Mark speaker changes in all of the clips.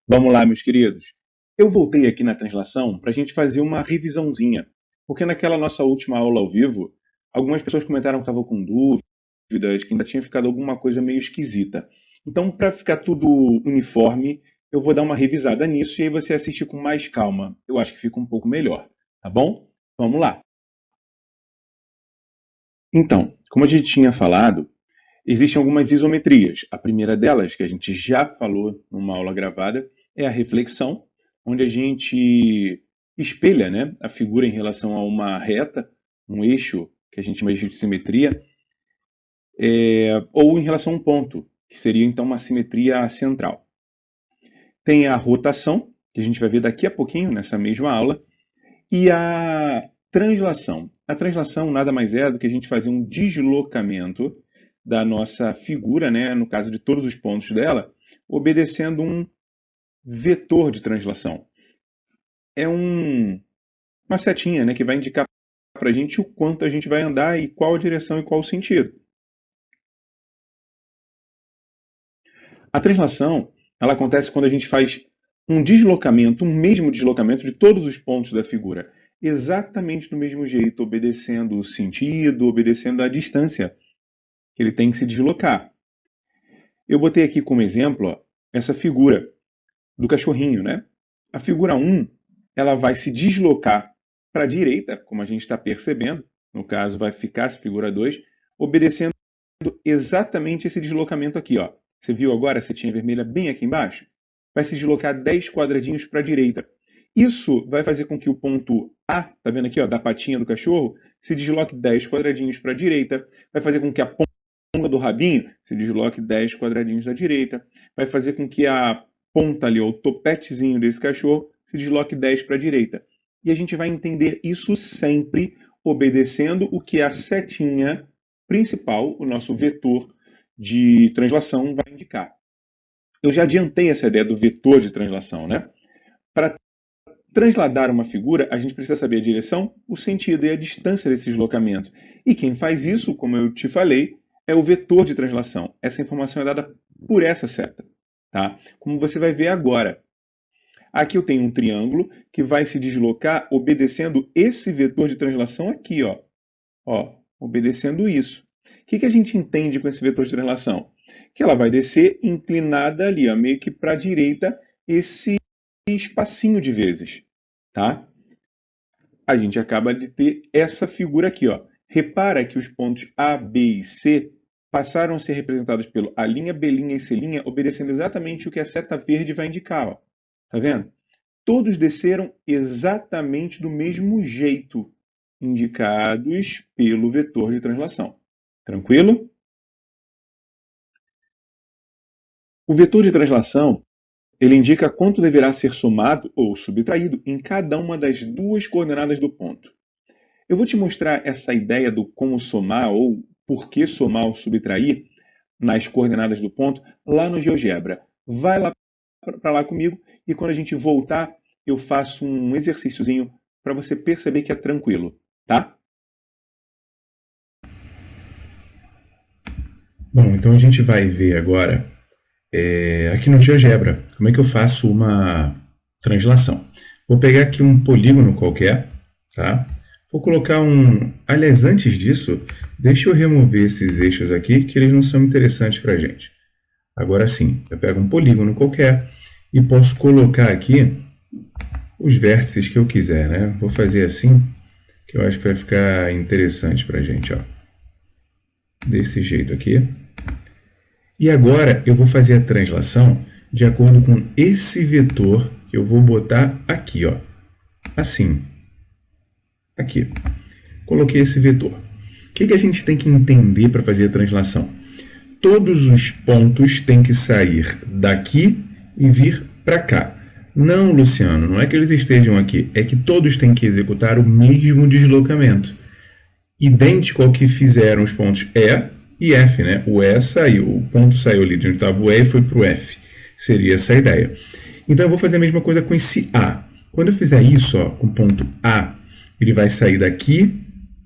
Speaker 1: Vamos lá, meus queridos. Eu voltei aqui na translação para a gente fazer uma revisãozinha, porque naquela nossa última aula ao vivo, algumas pessoas comentaram que estavam com dúvidas, que ainda tinha ficado alguma coisa meio esquisita. Então, para ficar tudo uniforme, eu vou dar uma revisada nisso e aí você assistir com mais calma. Eu acho que fica um pouco melhor, tá bom? Vamos lá. Então, como a gente tinha falado, existem algumas isometrias. A primeira delas, que a gente já falou numa aula gravada, é a reflexão, onde a gente espelha, né, a figura em relação a uma reta, um eixo, que a gente chama de simetria, ou em relação a um ponto, que seria então uma simetria central. Tem a rotação, que a gente vai ver daqui a pouquinho nessa mesma aula, e a translação. A translação nada mais é do que a gente fazer um deslocamento da nossa figura, né, no caso de todos os pontos dela, obedecendo um vetor de translação. É uma setinha, né, que vai indicar para a gente o quanto a gente vai andar e qual a direção e qual o sentido. A translação ela acontece quando a gente faz um deslocamento, um mesmo deslocamento de todos os pontos da figura, exatamente do mesmo jeito, obedecendo o sentido, obedecendo a distância que ele tem que se deslocar. Eu botei aqui como exemplo essa figura do cachorrinho, né? A figura 1, ela vai se deslocar para a direita, como a gente está percebendo, no caso vai ficar essa figura 2, obedecendo exatamente esse deslocamento aqui, ó. Você viu agora a setinha vermelha bem aqui embaixo? Vai se deslocar 10 quadradinhos para a direita. Isso vai fazer com que o ponto A, tá vendo aqui, ó, da patinha do cachorro, se desloque 10 quadradinhos para a direita. Vai fazer com que a ponta do rabinho se desloque 10 quadradinhos da direita. Vai fazer com que a ponta ali, ó, o topetezinho desse cachorro, se desloque 10 para a direita. E a gente vai entender isso sempre obedecendo o que a setinha principal, o nosso vetor de translação, vai indicar. Eu já adiantei essa ideia do vetor de translação, né? Para transladar uma figura, a gente precisa saber a direção, o sentido e a distância desse deslocamento. E quem faz isso, como eu te falei, é o vetor de translação. Essa informação é dada por essa seta, tá? Como você vai ver agora. Aqui eu tenho um triângulo que vai se deslocar obedecendo esse vetor de translação aqui, ó. Ó, obedecendo isso. O que a gente entende com esse vetor de translação? Que ela vai descer inclinada ali, ó, meio que para a direita, esse espacinho de vezes, tá? A gente acaba de ter essa figura aqui, ó. Repara que os pontos A, B e C passaram a ser representados pelo A', B' e C', obedecendo exatamente o que a seta verde vai indicar, ó. Tá vendo? Todos desceram exatamente do mesmo jeito, indicados pelo vetor de translação. Tranquilo? O vetor de translação, ele indica quanto deverá ser somado ou subtraído em cada uma das duas coordenadas do ponto. Eu vou te mostrar essa ideia do como somar ou por que somar ou subtrair nas coordenadas do ponto lá no GeoGebra. Vai lá para lá comigo e quando a gente voltar, eu faço um exercíciozinho para você perceber que é tranquilo, tá?
Speaker 2: Bom, então a gente vai ver agora, aqui no GeoGebra, como é que eu faço uma translação. Vou pegar aqui um polígono qualquer, tá? Vou colocar Aliás, antes disso, deixa eu remover esses eixos aqui, que eles não são interessantes para a gente. Agora sim, eu pego um polígono qualquer e posso colocar aqui os vértices que eu quiser, né? Vou fazer assim, que eu acho que vai ficar interessante para a gente, ó. Desse jeito aqui. E agora eu vou fazer a translação de acordo com esse vetor que eu vou botar aqui, ó. Assim. Aqui. Coloquei esse vetor. O que a gente tem que entender para fazer a translação? Todos os pontos têm que sair daqui e vir para cá. Não, Luciano, não é que eles estejam aqui, é que todos têm que executar o mesmo deslocamento. Idêntico ao que fizeram os pontos E e F, né? O E saiu, o ponto saiu ali de onde estava o E e foi para o F. Seria essa a ideia. Então eu vou fazer a mesma coisa com esse A. Quando eu fizer isso, ó, com o ponto A, ele vai sair daqui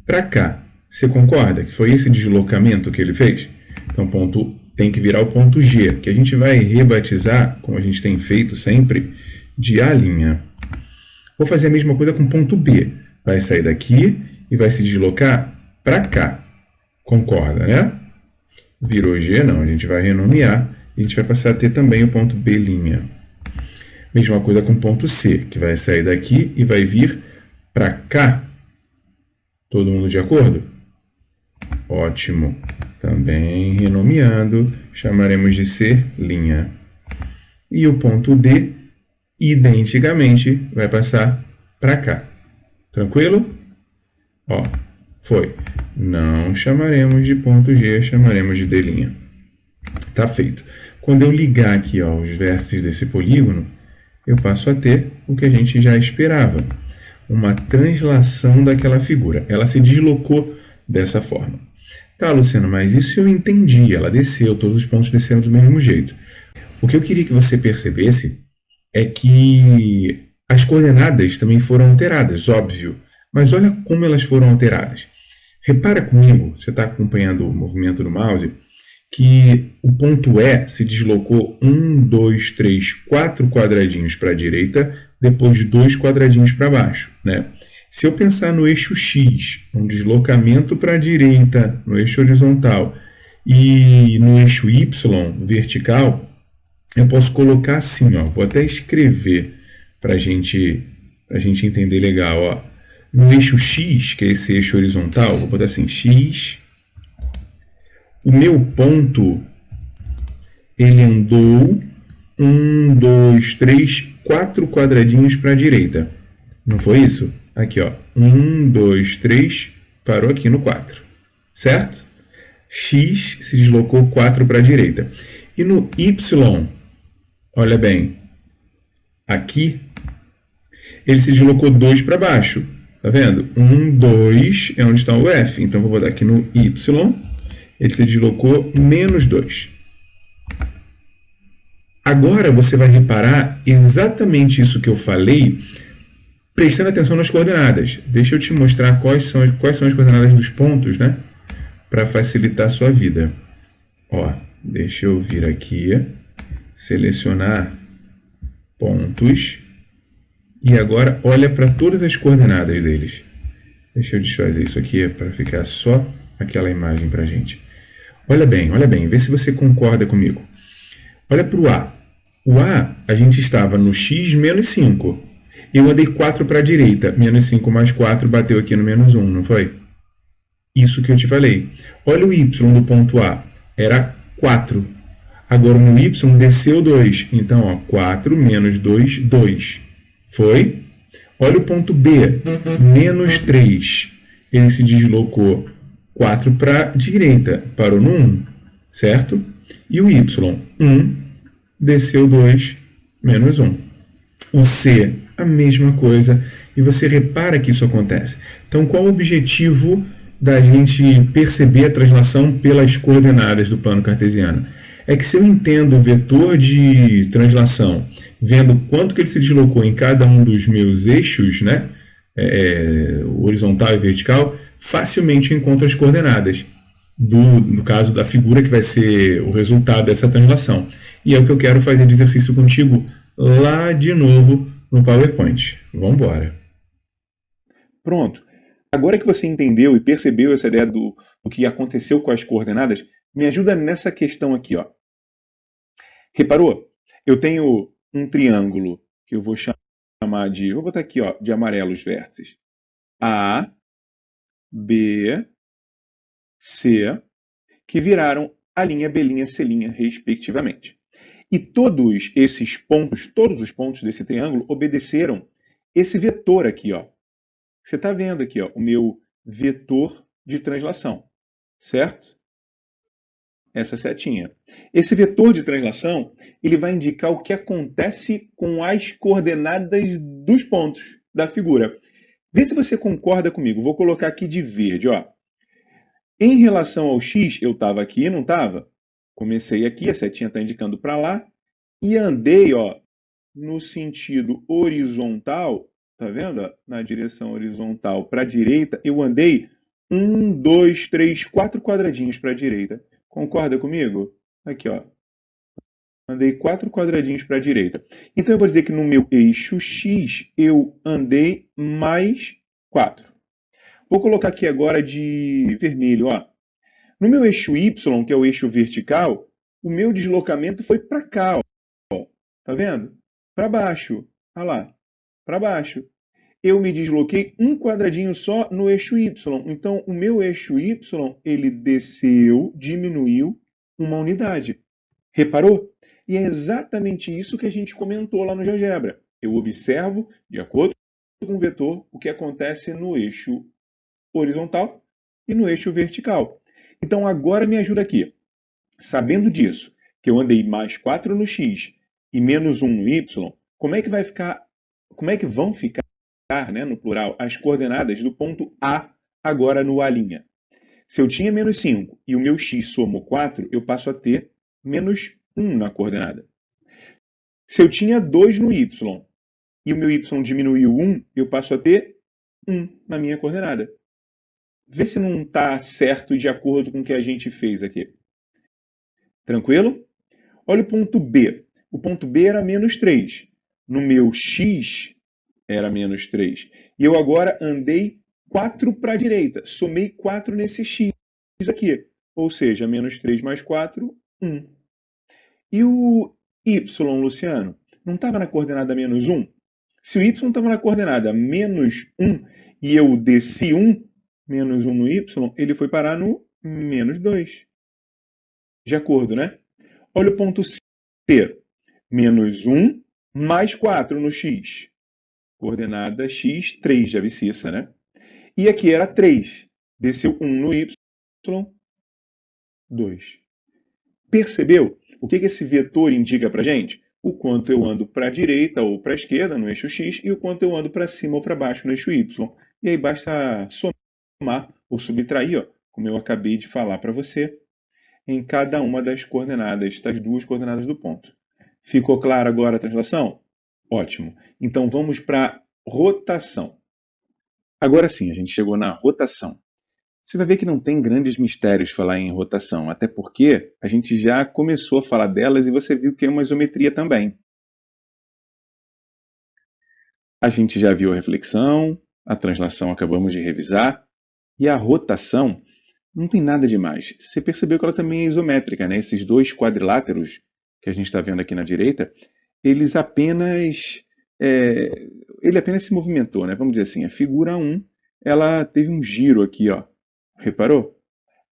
Speaker 2: para cá. Você concorda que foi esse deslocamento que ele fez? Então, ponto tem que virar o ponto G, que a gente vai rebatizar, como a gente tem feito sempre, de A'. Vou fazer a mesma coisa com o ponto B. Vai sair daqui e vai se deslocar para cá. Concorda, né? Virou G, não. A gente vai renomear e a gente vai passar a ter também o ponto B'. Mesma coisa com o ponto C, que vai sair daqui e vai vir para cá. Todo mundo de acordo? Ótimo. Também renomeando, chamaremos de C'. E o ponto D, identicamente, vai passar para cá. Tranquilo? Ó, foi. Não chamaremos de ponto G, chamaremos de D'. Tá feito. Quando eu ligar aqui, ó, os vértices desse polígono, eu passo a ter o que a gente já esperava. Uma translação daquela figura. Ela se deslocou dessa forma. Tá, Luciano, mas isso eu entendi. Ela desceu, todos os pontos desceram do mesmo jeito. O que eu queria que você percebesse é que as coordenadas também foram alteradas, óbvio. Mas olha como elas foram alteradas. Repara comigo, você está acompanhando o movimento do mouse, que o ponto E se deslocou 1, 2, 3, 4 quadradinhos para a direita, depois de 2 quadradinhos para baixo, né? Se eu pensar no eixo X, um deslocamento para a direita no eixo horizontal e no eixo Y vertical, eu posso colocar assim, ó, vou até escrever para a gente entender legal. Ó. No eixo X, que é esse eixo horizontal, vou botar assim, X, o meu ponto, ele andou 1, 2, 3, 4 quadradinhos para a direita. Não foi isso? Aqui, ó. 1, 2, 3, parou aqui no 4. Certo? X se deslocou 4 para a direita. E no Y, olha bem, aqui, ele se deslocou 2 para baixo. Tá vendo? 1, 2 é onde está o F. Então, vou botar aqui no Y, ele se deslocou menos 2. Agora, você vai reparar exatamente isso que eu falei, prestando atenção nas coordenadas. Deixa eu te mostrar quais são as coordenadas dos pontos, né? Para facilitar a sua vida. Ó, deixa eu vir aqui, selecionar pontos. E agora, olha para todas as coordenadas deles. Deixa eu desfazer isso aqui para ficar só aquela imagem para a gente. Olha bem, vê se você concorda comigo. Olha para o A. O A, a gente estava no X menos 5. Eu andei 4 para a direita. Menos 5 mais 4 bateu aqui no menos 1, não foi? Isso que eu te falei. Olha o Y do ponto A. Era 4. Agora no Y desceu 2. Então, ó, 4 menos 2, 2. Foi? Olha o ponto B. Menos 3. Ele se deslocou 4 para a direita. Parou no 1. Certo? E o Y? 1. Desceu 2. Menos 1. O C, a mesma coisa. E você repara que isso acontece. Então, qual o objetivo da gente perceber a translação pelas coordenadas do plano cartesiano? É que se eu entendo o vetor de translação, vendo quanto que ele se deslocou em cada um dos meus eixos, né, horizontal e vertical, facilmente eu encontro as coordenadas no caso da figura que vai ser o resultado dessa translação. E é o que eu quero fazer de exercício contigo lá de novo no PowerPoint. Vamos embora.
Speaker 1: Pronto. Agora que você entendeu e percebeu essa ideia do que aconteceu com as coordenadas, me ajuda nessa questão aqui, ó. Reparou? Eu tenho um triângulo que eu vou chamar de... Vou botar aqui, ó, de amarelo os vértices. A, B, C, que viraram a linha B', C', respectivamente. E todos esses pontos, todos os pontos desse triângulo obedeceram esse vetor aqui, ó. Você está vendo aqui, ó, o meu vetor de translação, certo? Essa setinha. Esse vetor de translação, ele vai indicar o que acontece com as coordenadas dos pontos da figura. Vê se você concorda comigo. Vou colocar aqui de verde, ó. Em relação ao X, eu estava aqui, não estava? Comecei aqui, a setinha está indicando para lá, e andei, ó, no sentido horizontal, tá vendo? Ó? Na direção horizontal para a direita, eu andei 1, 2, 3, 4 quadradinhos para a direita. Concorda comigo? Aqui, ó. Andei 4 quadradinhos para a direita. Então eu vou dizer que no meu eixo X eu andei mais 4. Vou colocar aqui agora de vermelho, ó. No meu eixo Y, que é o eixo vertical, o meu deslocamento foi para cá, ó. Tá vendo? Para baixo. Olha lá. Para baixo. Eu me desloquei um quadradinho só no eixo Y. Então, o meu eixo Y, ele desceu, diminuiu uma unidade. Reparou? E é exatamente isso que a gente comentou lá no GeoGebra. Eu observo, de acordo com o vetor, o que acontece no eixo horizontal e no eixo vertical. Então, agora me ajuda aqui. Sabendo disso, que eu andei mais 4 no X e menos 1 no Y, como é que vão ficar, né, no plural, as coordenadas do ponto A agora no A'? Se eu tinha menos 5 e o meu X somou 4, eu passo a ter menos 1 na coordenada. Se eu tinha 2 no Y e o meu Y diminuiu 1, eu passo a ter 1 na minha coordenada. Vê se não está certo de acordo com o que a gente fez aqui. Tranquilo? Olha o ponto B. O ponto B era menos 3. No meu X era menos 3. E eu agora andei 4 para a direita. Somei 4 nesse X aqui. Ou seja, menos 3 mais 4, 1. E o Y, Luciano, não estava na coordenada menos 1? Se o Y estava na coordenada menos 1 e eu desci 1, menos 1 no Y, ele foi parar no menos 2. De acordo, né? Olha o ponto C. Menos 1 mais 4 no X. Coordenada X, 3 de abscissa, né? E aqui era 3. Desceu 1 no Y, 2. Percebeu? O que esse vetor indica para a gente? O quanto eu ando para a direita ou para a esquerda no eixo X e o quanto eu ando para cima ou para baixo no eixo Y. E aí basta somar ou subtrair, ó, como eu acabei de falar para você, em cada uma das coordenadas, das duas coordenadas do ponto. Ficou clara agora a translação? Ótimo. Então vamos para a rotação. Agora sim, a gente chegou na rotação. Você vai ver que não tem grandes mistérios falar em rotação, até porque a gente já começou a falar delas e você viu que é uma isometria também. A gente já viu a reflexão, a translação acabamos de revisar, e a rotação não tem nada demais. Você percebeu que ela também é isométrica, né? Esses dois quadriláteros que a gente está vendo aqui na direita, ele apenas se movimentou, né? Vamos dizer assim, a figura 1, ela teve um giro aqui, ó. Reparou?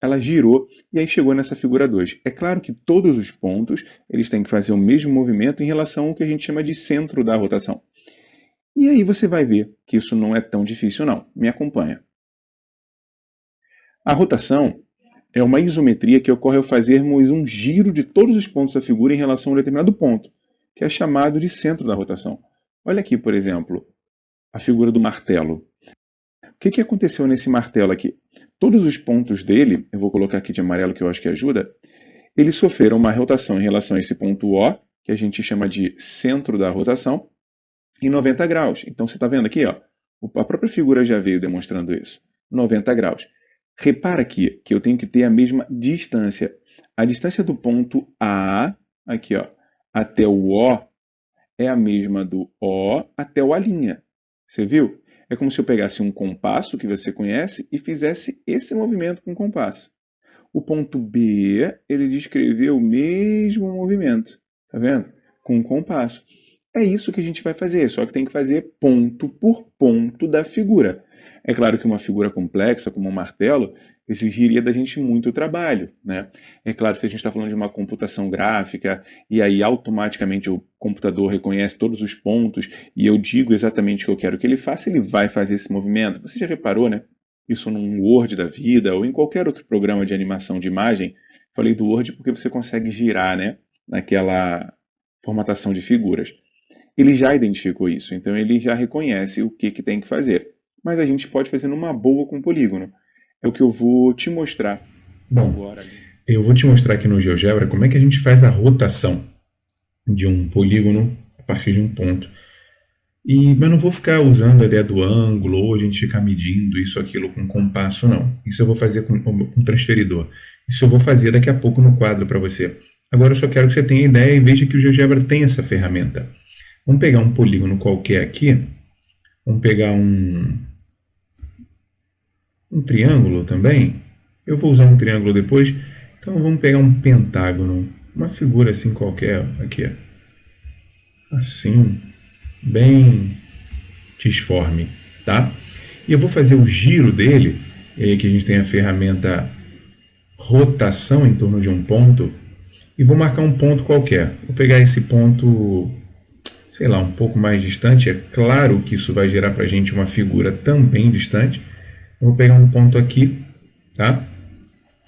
Speaker 1: Ela girou e aí chegou nessa figura 2. É claro que todos os pontos eles têm que fazer o mesmo movimento em relação ao que a gente chama de centro da rotação. E aí você vai ver que isso não é tão difícil não. Me acompanha. A rotação é uma isometria que ocorre ao fazermos um giro de todos os pontos da figura em relação a um determinado ponto, que é chamado de centro da rotação. Olha aqui, por exemplo, a figura do martelo. O que aconteceu nesse martelo aqui? Todos os pontos dele, eu vou colocar aqui de amarelo que eu acho que ajuda, eles sofreram uma rotação em relação a esse ponto O, que a gente chama de centro da rotação, em 90 graus. Então você está vendo aqui, ó, a própria figura já veio demonstrando isso. 90 graus. Repara aqui que eu tenho que ter a mesma distância. A distância do ponto A, aqui, ó, até o O, é a mesma do O até o A'. Você viu? É como se eu pegasse um compasso que você conhece e fizesse esse movimento com o compasso. O ponto B, ele descreveu o mesmo movimento, tá vendo? Com o compasso. É isso que a gente vai fazer, só que tem que fazer ponto por ponto da figura. É claro que uma figura complexa, como um martelo, exigiria da gente muito trabalho, né? É claro, se a gente está falando de uma computação gráfica, e aí automaticamente o computador reconhece todos os pontos, e eu digo exatamente o que eu quero que ele faça, ele vai fazer esse movimento. Você já reparou, né? Isso num Word da vida, ou em qualquer outro programa de animação de imagem. Falei do Word porque você consegue girar, né? Naquela formatação de figuras. Ele já identificou isso, então ele já reconhece o que tem que fazer. Mas a gente pode fazer numa boa com polígono. É o que eu vou te mostrar.
Speaker 2: Bom, agora, eu vou te mostrar aqui no GeoGebra como é que a gente faz a rotação de um polígono a partir de um ponto. Mas não vou ficar usando a ideia do ângulo ou a gente ficar medindo isso ou aquilo com compasso, não. Isso eu vou fazer com transferidor. Isso eu vou fazer daqui a pouco no quadro para você. Agora eu só quero que você tenha ideia e veja que o GeoGebra tem essa ferramenta. Vamos pegar um polígono qualquer aqui. Vamos pegar um triângulo também. Eu vou usar um triângulo depois. Então vamos pegar um pentágono. Uma figura assim qualquer. Aqui. Assim. Bem disforme. Tá? E eu vou fazer o giro dele. E aí que a gente tem a ferramenta rotação em torno de um ponto. E vou marcar um ponto qualquer. Vou pegar esse ponto, sei lá, um pouco mais distante. É claro que isso vai gerar para a gente uma figura também distante. Eu vou pegar um ponto aqui, tá?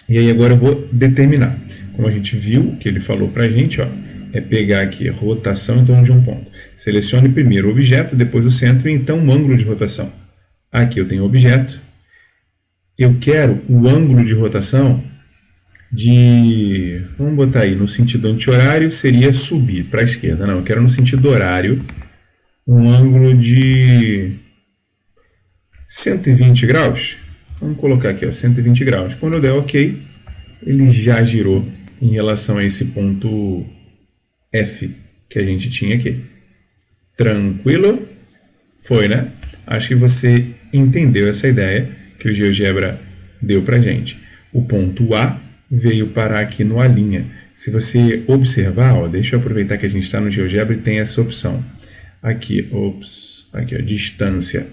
Speaker 2: E aí agora eu vou determinar. Como a gente viu, o que ele falou para a gente, ó, é pegar aqui rotação em torno de um ponto. Selecione primeiro o objeto, depois o centro e então o ângulo de rotação. Aqui eu tenho o objeto. Eu quero o ângulo de rotação vamos botar aí, no sentido anti-horário seria subir para a esquerda. Não, eu quero no sentido horário um ângulo de 120 graus. Vamos colocar aqui, ó, 120 graus. Quando eu der OK, ele já girou em relação a esse ponto F que a gente tinha aqui. Tranquilo? Foi, né? Acho que você entendeu essa ideia que o GeoGebra deu para a gente. O ponto A veio parar aqui no A'. Se você observar, ó, deixa eu aproveitar que a gente está no GeoGebra e tem essa opção. Aqui, aqui, ó, distância.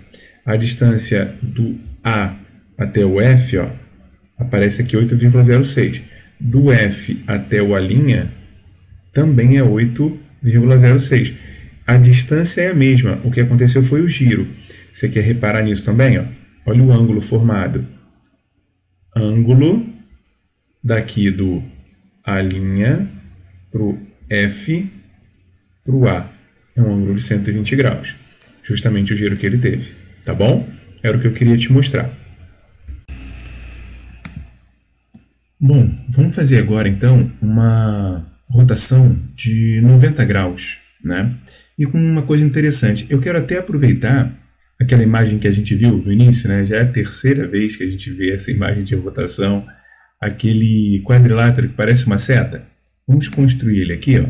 Speaker 2: A distância do A até o F, ó, aparece aqui 8,06. Do F até o A' também é 8,06. A distância é a mesma. O que aconteceu foi o giro. Você quer reparar nisso também? Ó? Olha o ângulo formado. Ângulo daqui do A' para o F para o A. É um ângulo de 120 graus. Justamente o giro que ele teve. Tá bom? Era o que eu queria te mostrar. Bom, vamos fazer agora então uma rotação de 90 graus, né? E com uma coisa interessante. Eu quero até aproveitar aquela imagem que a gente viu no início, né? Já é a terceira vez que a gente vê essa imagem de rotação. Aquele quadrilátero que parece uma seta. Vamos construir ele aqui, ó.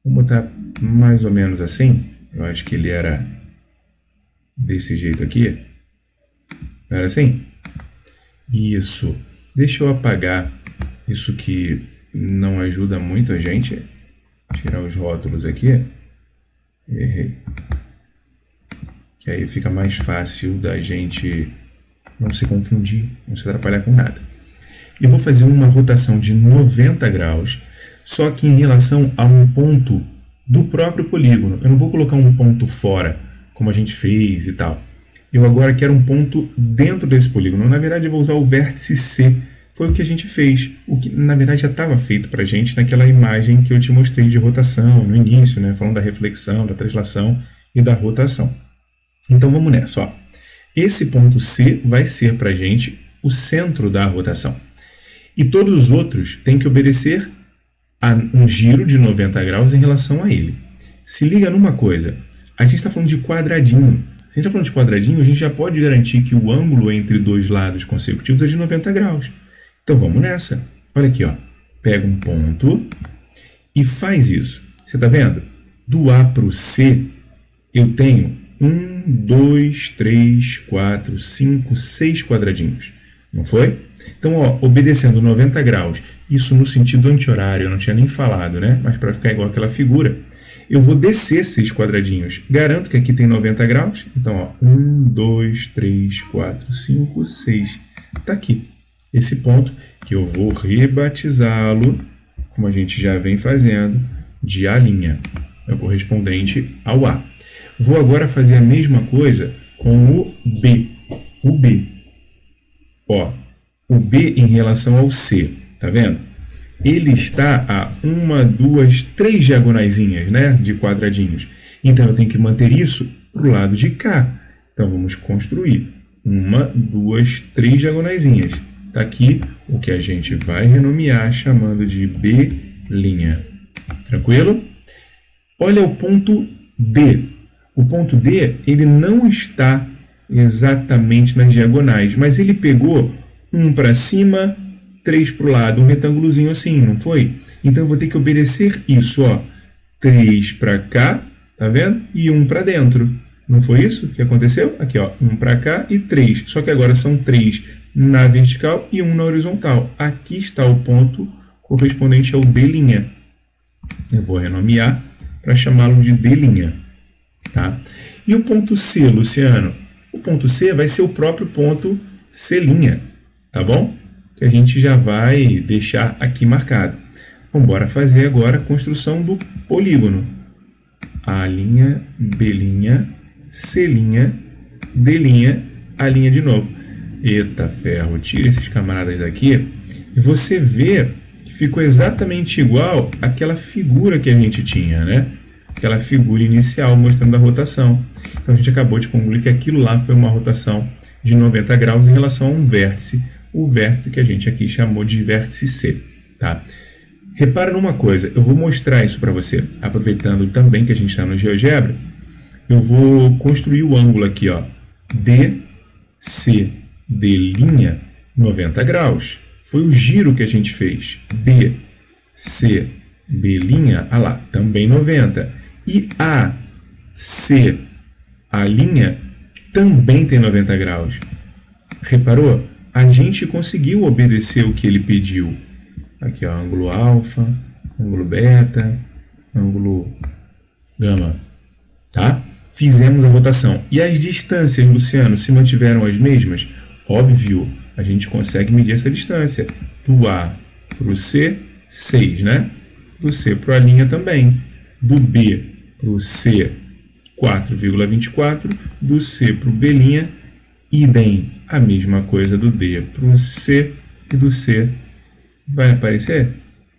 Speaker 2: Vamos botar mais ou menos assim. Eu acho que ele era desse jeito aqui. Não era assim? Isso. Deixa eu apagar isso que não ajuda muito a gente. Tirar os rótulos aqui. Errei. Que aí fica mais fácil da gente não se confundir, não se atrapalhar com nada. Eu vou fazer uma rotação de 90 graus, só que em relação a um ponto do próprio polígono. Eu não vou colocar um ponto fora, como a gente fez e tal. Eu agora quero um ponto dentro desse polígono. Na verdade, eu vou usar o vértice C. Foi o que a gente fez. O que, na verdade, já estava feito para a gente naquela imagem que eu te mostrei de rotação no início, né? Falando da reflexão, da translação e da rotação. Então, vamos nessa. Ó. Esse ponto C vai ser para a gente o centro da rotação. E todos os outros têm que obedecer a um giro de 90 graus em relação a ele. Se liga numa coisa, a gente está falando de quadradinho. Se a gente está falando de quadradinho, a gente já pode garantir que o ângulo entre dois lados consecutivos é de 90 graus. Então vamos nessa. Olha aqui, ó. Pega um ponto e faz isso. Você está vendo? Do A para o C, eu tenho 1, 2, 3, 4, 5, 6 quadradinhos. Não foi? Então, ó, obedecendo 90 graus, isso no sentido anti-horário, eu não tinha nem falado, né? Mas para ficar igual aquela figura, eu vou descer 6 quadradinhos. Garanto que aqui tem 90 graus. Então, ó, 1, 2, 3, 4, 5, 6. Está aqui. Esse ponto que eu vou rebatizá-lo, como a gente já vem fazendo, de A'. É o correspondente ao A. Vou agora fazer a mesma coisa com o B. O B. Ó, o B em relação ao C, tá vendo? Ele está a 1, 2, 3 diagonaisinhas, né, de quadradinhos. Então eu tenho que manter isso para o lado de cá. Então vamos construir 1, 2, 3 diagonaisinhas. Está aqui o que a gente vai renomear chamando de B'. Tranquilo? Olha o ponto D. O ponto D, ele não está exatamente nas diagonais, mas ele pegou um para cima, 3 para o lado, um retângulozinho assim, não foi? Então eu vou ter que obedecer isso, ó. 3 para cá, tá vendo? E 1 para dentro. Não foi isso que aconteceu? Aqui, ó, 1 para cá e 3. Só que agora são 3 na vertical e 1 na horizontal. Aqui está o ponto correspondente ao D'. Eu vou renomear para chamá-lo de D'. Tá? E o ponto C, Luciano? O ponto C vai ser o próprio ponto C', tá bom? Que a gente já vai deixar aqui marcado. Vamos embora fazer agora a construção do polígono. A', B', C', D', A' de novo. Eita ferro, tira esses camaradas daqui e você vê que ficou exatamente igual àquela figura que a gente tinha, né? Aquela figura inicial mostrando a rotação. Então a gente acabou de concluir que aquilo lá foi uma rotação de 90 graus em relação a um vértice, o vértice que a gente aqui chamou de vértice C. Tá? Repara numa coisa, eu vou mostrar isso para você, aproveitando também que a gente está no GeoGebra, eu vou construir o ângulo aqui, ó, DCD', 90 graus. Foi o giro que a gente fez. DCB', ah lá, também 90. E AC, a linha, também tem 90 graus. Reparou? A gente conseguiu obedecer o que ele pediu. Aqui, ó, ângulo alfa, ângulo beta, ângulo gama. Tá? Fizemos a rotação. E as distâncias, Luciano, se mantiveram as mesmas? Óbvio, a gente consegue medir essa distância. Do A para o C, 6, né? Do C para a linha também. Do B para o C, 4,24. Do C para o B', idem. A mesma coisa do D para o C e do C vai aparecer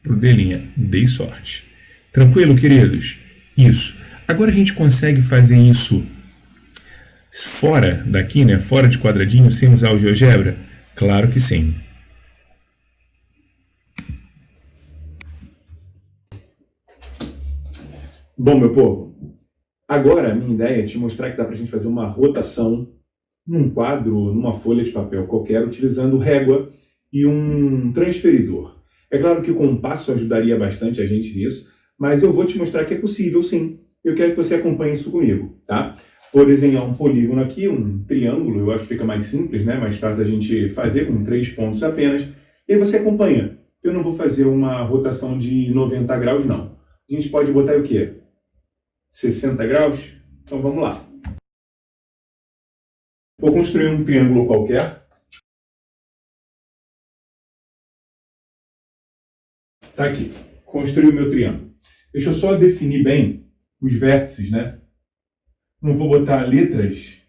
Speaker 2: para o D'. Dei sorte. Tranquilo, queridos? Isso. Agora a gente consegue fazer isso fora daqui, né? Fora de quadradinho, sem usar o GeoGebra? Claro que sim. Bom, meu povo, agora a minha ideia é te mostrar que dá para a gente fazer uma rotação num quadro, numa folha de papel qualquer, utilizando régua e um transferidor. É claro que o compasso ajudaria bastante a gente nisso, mas eu vou te mostrar que é possível sim. Eu quero que você acompanhe isso comigo, tá? Vou desenhar um polígono aqui, um triângulo, eu acho que fica mais simples, né? Mais fácil a gente fazer com 3 pontos apenas. E aí você acompanha. Eu não vou fazer uma rotação de 90 graus, não. A gente pode botar o quê? 60 graus? Então vamos lá. Vou construir um triângulo qualquer. Tá aqui. Construí o meu triângulo. Deixa eu só definir bem os vértices, né? Não vou botar letras,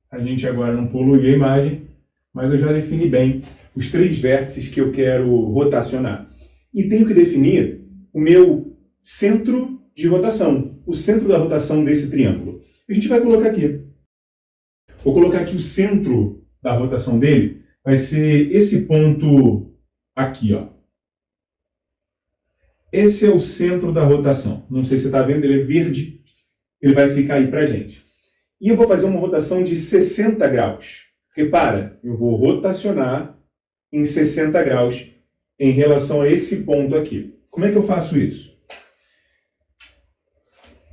Speaker 2: a gente agora não polui a imagem, mas eu já defini bem os 3 vértices que eu quero rotacionar. E tenho que definir o meu centro de rotação, o centro da rotação desse triângulo. A gente vai colocar aqui. Vou colocar aqui o centro da rotação dele, vai ser esse ponto aqui, ó. Esse é o centro da rotação. Não sei se você está vendo, ele é verde. Ele vai ficar aí para a gente. E eu vou fazer uma rotação de 60 graus. Repara, eu vou rotacionar em 60 graus em relação a esse ponto aqui. Como é que eu faço isso?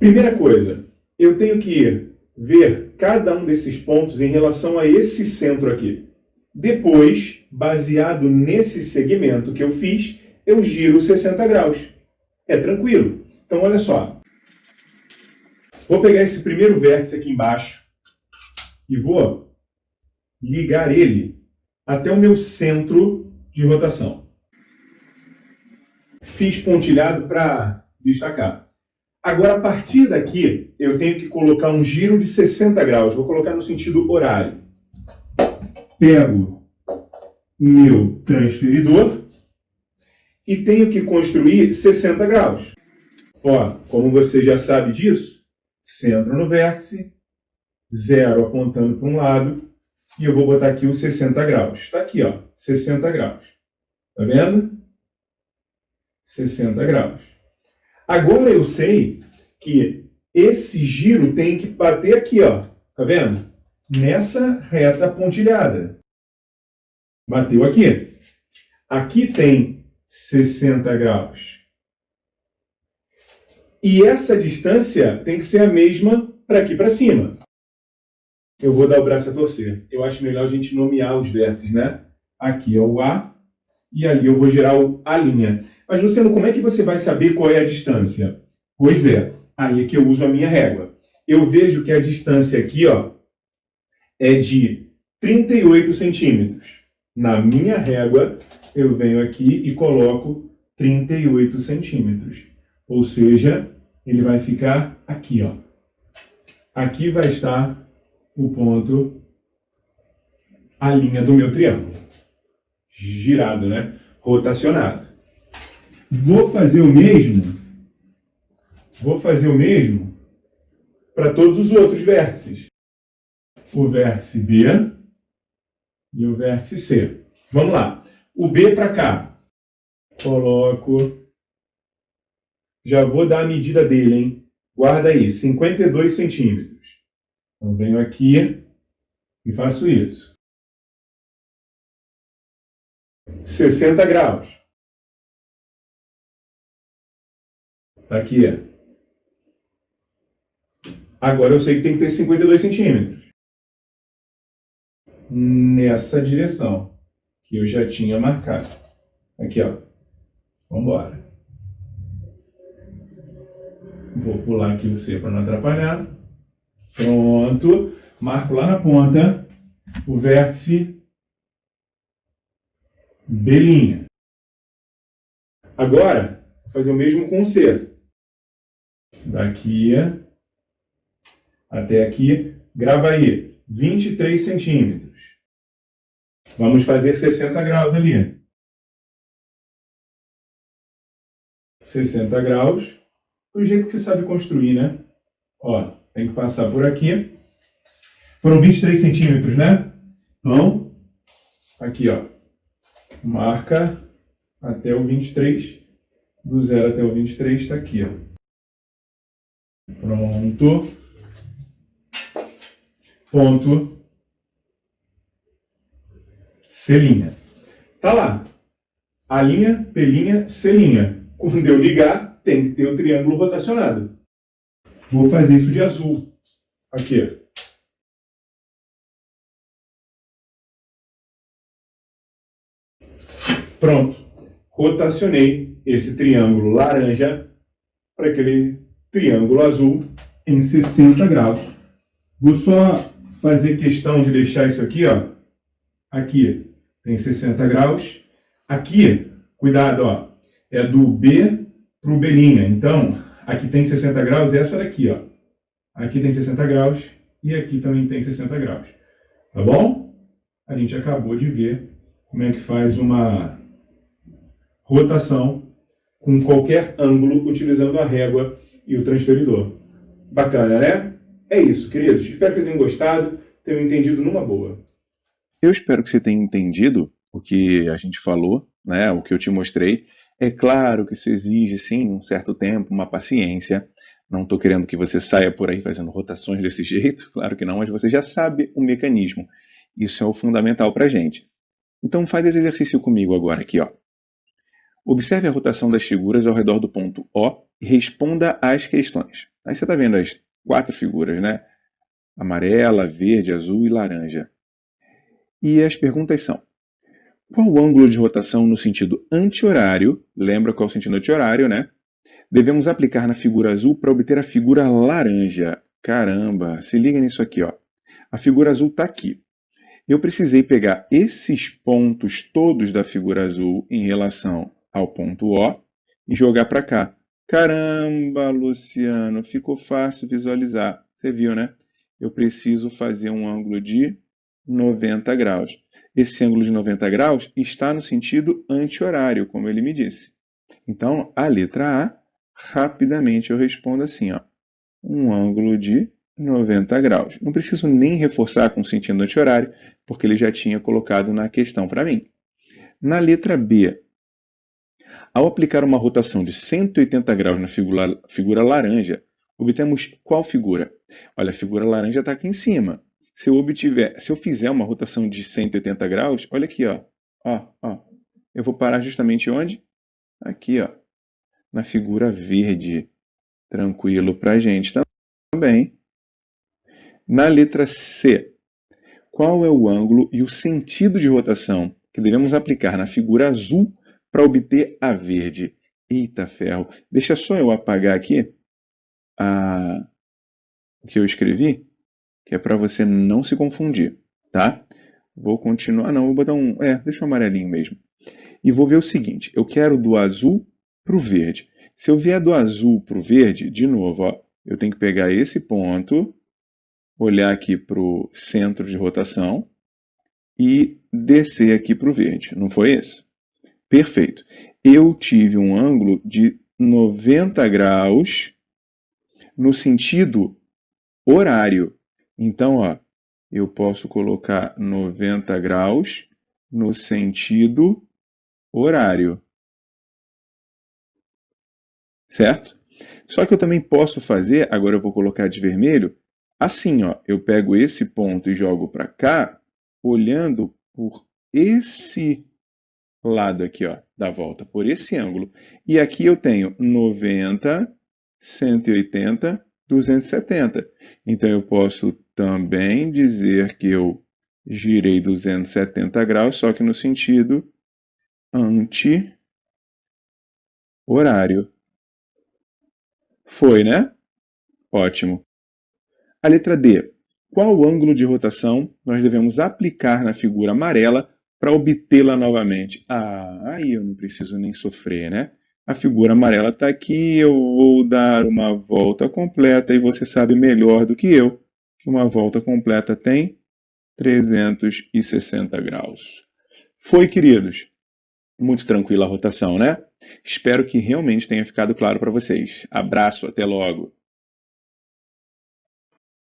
Speaker 2: Primeira coisa, eu tenho que ver cada um desses pontos em relação a esse centro aqui. Depois, baseado nesse segmento que eu fiz, eu giro 60 graus. É tranquilo. Então, olha só. Vou pegar esse primeiro vértice aqui embaixo e vou ligar ele até o meu centro de rotação. Fiz pontilhado para destacar. Agora, a partir daqui, eu tenho que colocar um giro de 60 graus. Vou colocar no sentido horário. Pego meu transferidor e tenho que construir 60 graus. Ó, como você já sabe disso, centro no vértice, 0 apontando para um lado, e eu vou botar aqui os 60 graus. Está aqui, ó, 60 graus. Tá vendo? 60 graus. Agora eu sei que esse giro tem que bater aqui, ó. Tá vendo? Nessa reta pontilhada. Bateu aqui. aqui tem 60 graus. E essa distância tem que ser a mesma para aqui para cima. Eu vou dar o braço a torcer. Eu acho melhor a gente nomear os vértices, né? Aqui é o A e ali eu vou gerar a linha. Mas, Luciano, como é que você vai saber qual é a distância? Pois é, aí é que eu uso a minha régua. Eu vejo que a distância aqui, ó, é de 38 centímetros. Na minha régua, eu venho aqui e coloco 38 centímetros. Ou seja, ele vai ficar aqui, ó. Aqui vai estar o ponto, a linha do meu triângulo. Girado, né? Rotacionado. Vou fazer o mesmo para todos os outros vértices. O vértice B e o vértice C. Vamos lá. O B para cá. Coloco. Já vou dar a medida dele, hein? Guarda aí, 52 centímetros. Então, venho aqui e faço isso. 60 graus. Tá aqui. Agora eu sei que tem que ter 52 centímetros. Nessa direção que eu já tinha marcado. Aqui, ó. Vamos embora. Vou pular aqui o C para não atrapalhar. Pronto. Marco lá na ponta o vértice B'. Agora, vou fazer o mesmo com o C. Daqui até aqui. Grava aí. 23 centímetros. Vamos fazer 60 graus ali. 60 graus. Do jeito que você sabe construir, né? Ó, tem que passar por aqui. Foram 23 centímetros, né? Então, aqui, ó. Marca até o 23. Do 0 até o 23 está aqui, ó. Pronto. Ponto. C'. Tá lá. A linha, P', C'. Quando eu ligar, tem que ter o triângulo rotacionado. Vou fazer isso de azul. Aqui. Pronto. Rotacionei esse triângulo laranja para aquele triângulo azul em 60 graus. Vou só fazer questão de deixar isso aqui, ó. Aqui tem 60 graus. Aqui, cuidado, ó. É do B para o B'. Então, aqui tem 60 graus, essa daqui, ó. Aqui tem 60 graus e aqui também tem 60 graus. Tá bom? A gente acabou de ver como é que faz uma rotação com qualquer ângulo utilizando a régua e o transferidor. Bacana, né? É isso, queridos. Espero que vocês tenham gostado, tenham entendido numa boa.
Speaker 1: Eu espero que você tenha entendido o que a gente falou, né? O que eu te mostrei. É claro que isso exige, sim, um certo tempo, uma paciência. Não estou querendo que você saia por aí fazendo rotações desse jeito, claro que não, mas você já sabe o mecanismo. Isso é o fundamental para a gente. Então faz esse exercício comigo agora aqui, ó. Observe a rotação das figuras ao redor do ponto O e responda às questões. Aí você está vendo as 4 figuras, né? Amarela, verde, azul e laranja. E as perguntas são: qual o ângulo de rotação no sentido anti-horário? Lembra qual é o sentido anti-horário, né? Devemos aplicar na figura azul para obter a figura laranja. Caramba, se liga nisso aqui, ó. A figura azul está aqui. Eu precisei pegar esses pontos todos da figura azul em relação ao ponto O e jogar para cá. Caramba, Luciano, ficou fácil visualizar. Você viu, né? Eu preciso fazer um ângulo de 90 graus. Esse ângulo de 90 graus está no sentido anti-horário, como ele me disse. Então, a letra A, rapidamente eu respondo assim, ó, um ângulo de 90 graus. Não preciso nem reforçar com o sentido anti-horário, porque ele já tinha colocado na questão para mim. Na letra B, ao aplicar uma rotação de 180 graus na figura laranja, obtemos qual figura? Olha, a figura laranja está aqui em cima. Se eu fizer uma rotação de 180 graus, olha aqui, ó, eu vou parar justamente onde? Aqui, ó, na figura verde. Tranquilo para a gente também. Na letra C, qual é o ângulo e o sentido de rotação que devemos aplicar na figura azul para obter a verde? Eita ferro! Deixa só eu apagar aqui o que eu escrevi, que é para você não se confundir, tá? Vou continuar, não, vou botar deixa o amarelinho mesmo. E vou ver o seguinte, eu quero do azul para o verde. Se eu vier do azul para o verde, de novo, ó, eu tenho que pegar esse ponto, olhar aqui para o centro de rotação e descer aqui para o verde. Não foi isso? Perfeito. Eu tive um ângulo de 90 graus no sentido horário. Então, ó, eu posso colocar 90 graus no sentido horário. Certo? Só que eu também posso fazer, agora eu vou colocar de vermelho, assim, ó, eu pego esse ponto e jogo para cá, olhando por esse lado aqui, ó, da volta, por esse ângulo. E aqui eu tenho 90, 180, 270. Então eu posso também dizer que eu girei 270 graus, só que no sentido anti-horário. Foi, né? Ótimo. A letra D. Qual ângulo de rotação nós devemos aplicar na figura amarela para obtê-la novamente? Aí eu não preciso nem sofrer, né? A figura amarela está aqui, eu vou dar uma volta completa e você sabe melhor do que eu que uma volta completa tem 360 graus. Foi, queridos? Muito tranquila a rotação, né? Espero que realmente tenha ficado claro para vocês. Abraço, até logo!